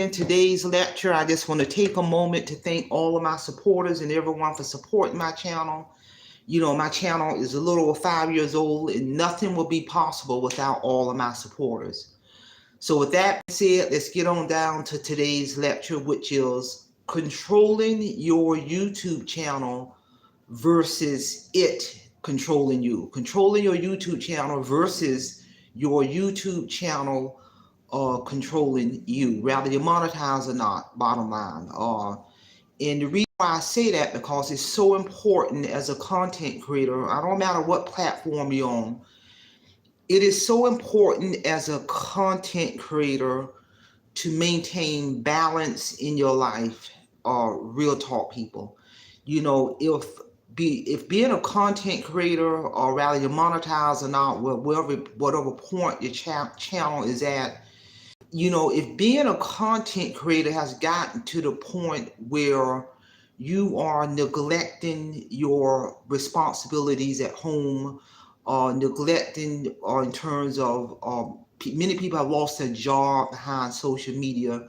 In today's lecture, I just want to take a moment to thank all of my supporters and everyone for supporting my channel. My channel is a little over 5 years old, and nothing will be possible without all of my supporters. So with that said, let's get on down to today's lecture, which is controlling your YouTube channel versus it controlling you. Controlling your YouTube channel versus your YouTube channel controlling you, rather you monetize or not, bottom line. And the reason why I say that, because it's so important as a content creator. I don't matter what platform you're on. It is so important as a content creator to maintain balance in your life. Real talk, people. If being a content creator, or rather you monetize or not, whatever point your channel is at, if being a content creator has gotten to the point where you are neglecting your responsibilities at home, neglecting in terms of many people have lost their job behind social media.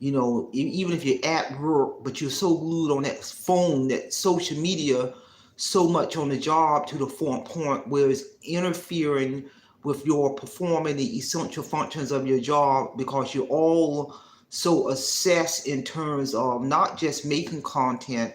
Even if you're at work, but you're so glued on that phone, that social media, so much on the job, to the point where it's interfering with your performing the essential functions of your job, because you're all so obsessed in terms of not just making content,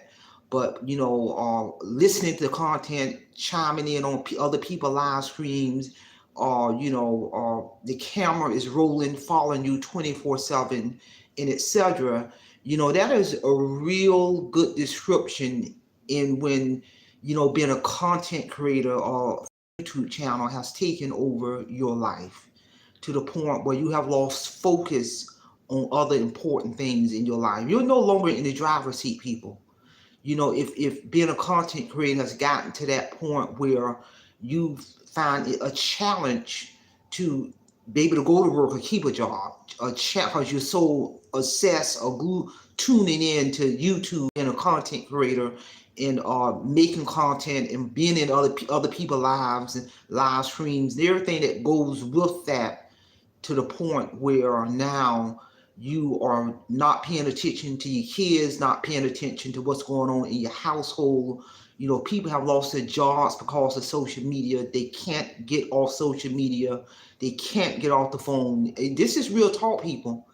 but listening to the content, chiming in on other people's live streams, the camera is rolling, following you 24/7, and etc. That is a real good description in when being a content creator or YouTube channel has taken over your life, to the point where you have lost focus on other important things in your life. You're no longer in the driver's seat, people. If being a content creator has gotten to that point where you find it a challenge to be able to go to work or keep a job, because you're so obsessed or glued, tuning in to YouTube and a content creator, and making content and being in other people's lives and live streams and everything that goes with that, to the point where now you are not paying attention to your kids, not paying attention to what's going on in your household. People have lost their jobs because of social media. They can't get off social media. They can't get off the phone. And this is real talk, people.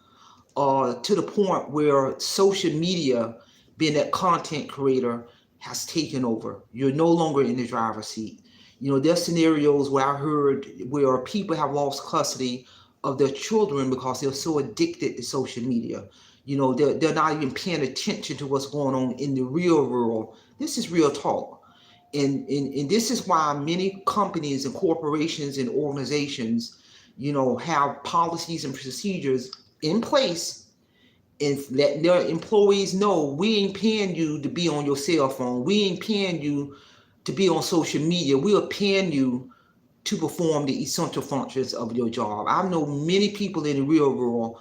To the point where social media, being that content creator, has taken over. You're no longer in the driver's seat. There's scenarios where I heard where people have lost custody of their children because they're so addicted to social media. They're not even paying attention to what's going on in the real world. This is real talk. And this is why many companies and corporations and organizations, have policies and procedures in place, and let their employees know, we ain't paying you to be on your cell phone. We ain't paying you to be on social media. We are paying you to perform the essential functions of your job. I know many people in the real world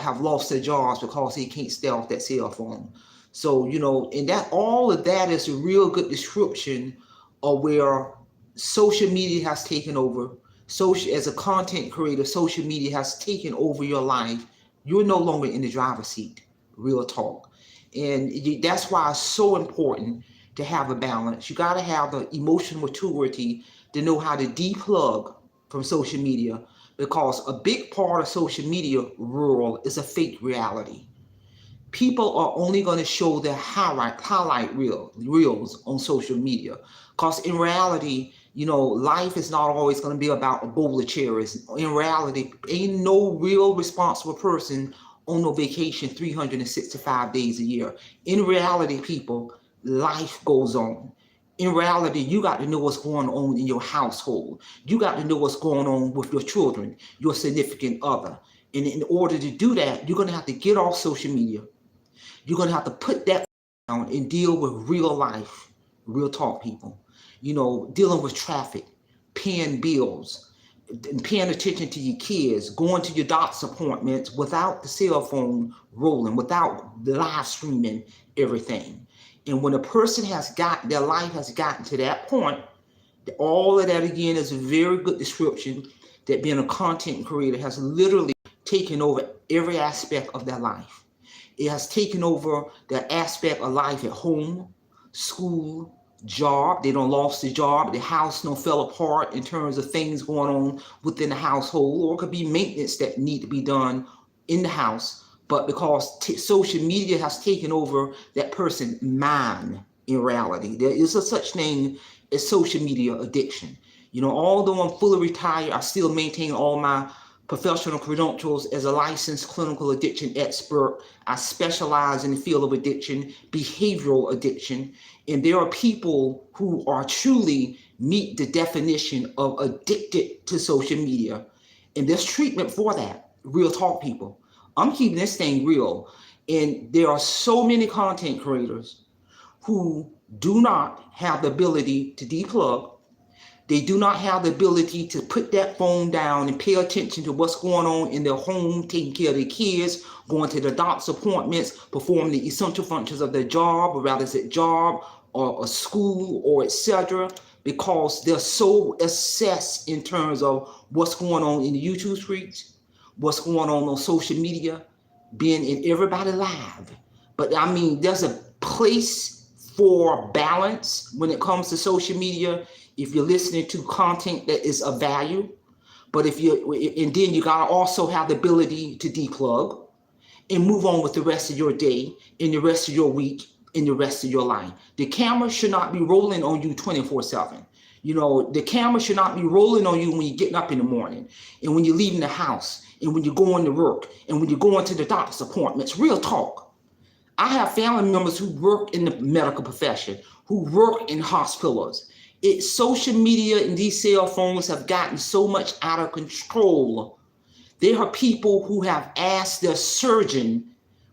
have lost their jobs because they can't stay off that cell phone. So, and that all of that is a real good description of where social media has taken over. As a content creator, social media has taken over your life. You're no longer in the driver's seat. Real talk. And that's why it's so important to have a balance. You got to have the emotional maturity to know how to deplug from social media, because a big part of social media world is a fake reality. People are only going to show their highlight reels on social media, because in reality, life is not always going to be about a bowl of cherries. In reality, ain't no real responsible person on no vacation 365 days a year. In reality, people, life goes on. In reality, you got to know what's going on in your household. You got to know what's going on with your children, your significant other. And in order to do that, you're going to have to get off social media. You're going to have to put that down and deal with real life, real talk, people. Dealing with traffic, paying bills, and paying attention to your kids, going to your doctor's appointments without the cell phone rolling, without the live streaming everything. And when a person their life has gotten to that point, all of that again is a very good description that being a content creator has literally taken over every aspect of their life. It has taken over their aspect of life at home, school, job. They don't lost the job. The house don't fell apart in terms of things going on within the household, or it could be maintenance that need to be done in the house. But because social media has taken over that person's mind in reality, there is a such thing as social media addiction. You know, although I'm fully retired, I still maintain all my professional credentials as a licensed clinical addiction expert. I specialize in the field of addiction, behavioral addiction, and there are people who are truly meet the definition of addicted to social media. And there's treatment for that. Real talk, people. I'm keeping this thing real. And there are so many content creators who do not have the ability to deplug. They do not have the ability to put that phone down and pay attention to what's going on in their home, taking care of their kids, going to the doctor's appointments, performing the essential functions of their job, or rather it's a job or a school or etc., because they're so obsessed in terms of what's going on in the YouTube streets, what's going on social media, being in everybody's live. But I mean, there's a place for balance when it comes to social media if you're listening to content that is of value. But and then you gotta also have the ability to deplug and move on with the rest of your day, and the rest of your week, and the rest of your life. The camera should not be rolling on you 24/7. You know, the camera should not be rolling on you when you're getting up in the morning, and when you're leaving the house, and when you're going to work, and when you're going to the doctor's appointments. Real talk. I have family members who work in the medical profession, who work in hospitals. Social media and these cell phones have gotten so much out of control. There are people who have asked their surgeon,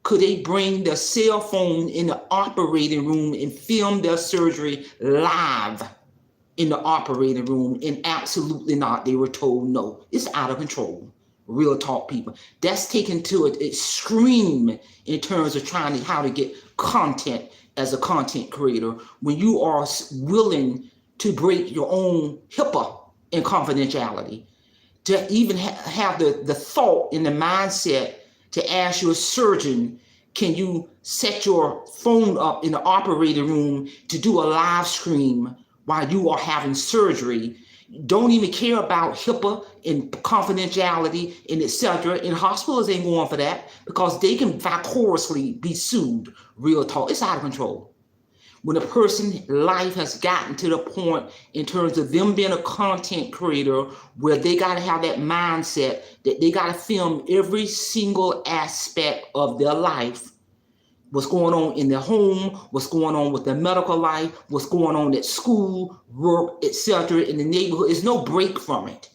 could they bring their cell phone in the operating room and film their surgery live in the operating room? And absolutely not. They were told no. It's out of control. Real talk, people. That's taken to an extreme in terms of trying to how to get content as a content creator, when you are willing to break your own HIPAA and confidentiality, to even have the thought and the mindset to ask your surgeon, can you set your phone up in the operating room to do a live stream while you are having surgery? Don't even care about HIPAA and confidentiality and etc. And hospitals ain't going for that because they can vicariously be sued. Real talk. It's out of control. When a person's life has gotten to the point in terms of them being a content creator where they got to have that mindset that they got to film every single aspect of their life, what's going on in their home, what's going on with their medical life, what's going on at school, work, etc., in the neighborhood. There's no break from it.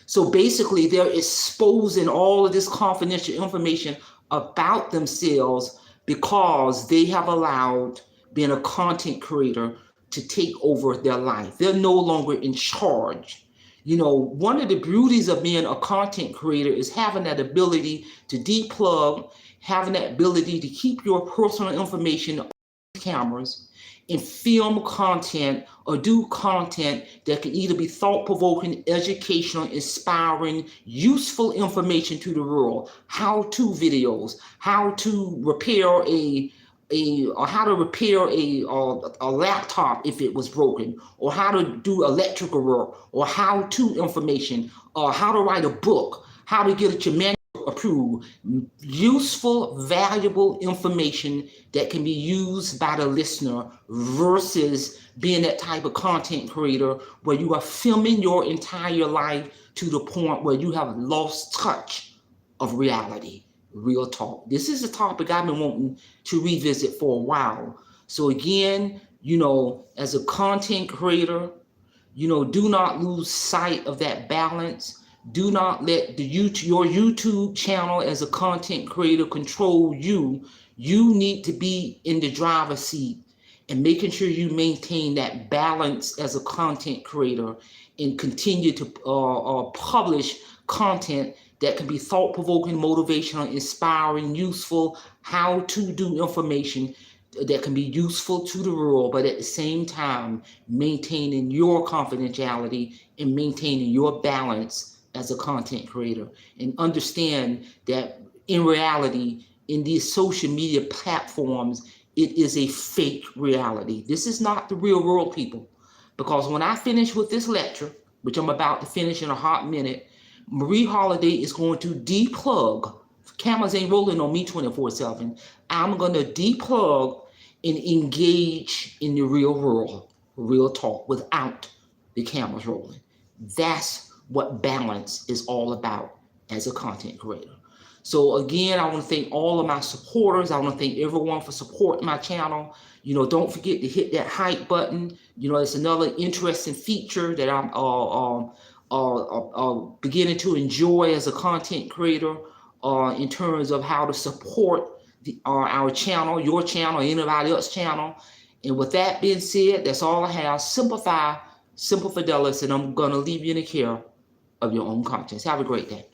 So basically, they're exposing all of this confidential information about themselves because they have allowed being a content creator to take over their life. They're no longer in charge. You know, one of the beauties of being a content creator is having that ability to deplug, having that ability to keep your personal information on cameras and film content or do content that can either be thought-provoking, educational, inspiring, useful information to the world, how-to videos, how to repair or how to repair a laptop if it was broken, or how to do electrical work, or how-to information, or how to write a book, how to get your manual approved. Useful, valuable information that can be used by the listener versus being that type of content creator where you are filming your entire life to the point where you have lost touch of reality. Real talk. This is a topic I've been wanting to revisit for a while. So again, you know, as a content creator, you know, do not lose sight of that balance. Do not let your YouTube channel as a content creator control you. You need to be in the driver's seat and making sure you maintain that balance as a content creator and continue to publish content that can be thought-provoking, motivational, inspiring, useful, how-to do information that can be useful to the world, but at the same time, maintaining your confidentiality and maintaining your balance as a content creator, and understand that in reality, in these social media platforms, it is a fake reality. This is not the real world, people. Because when I finish with this lecture, which I'm about to finish in a hot minute, Marie Holiday is going to deplug. Cameras ain't rolling on me 24/7. I'm going to deplug and engage in the real world, real talk, without the cameras rolling. That's what balance is all about as a content creator. So again, I want to thank all of my supporters. I want to thank everyone for supporting my channel. Don't forget to hit that hype button. It's another interesting feature that I'm beginning to enjoy as a content creator in terms of how to support our channel, your channel, anybody else's channel. And with that being said, that's all I have. Simplify, simple fidelis, and I'm going to leave you in the care of your own conscience. Have a great day.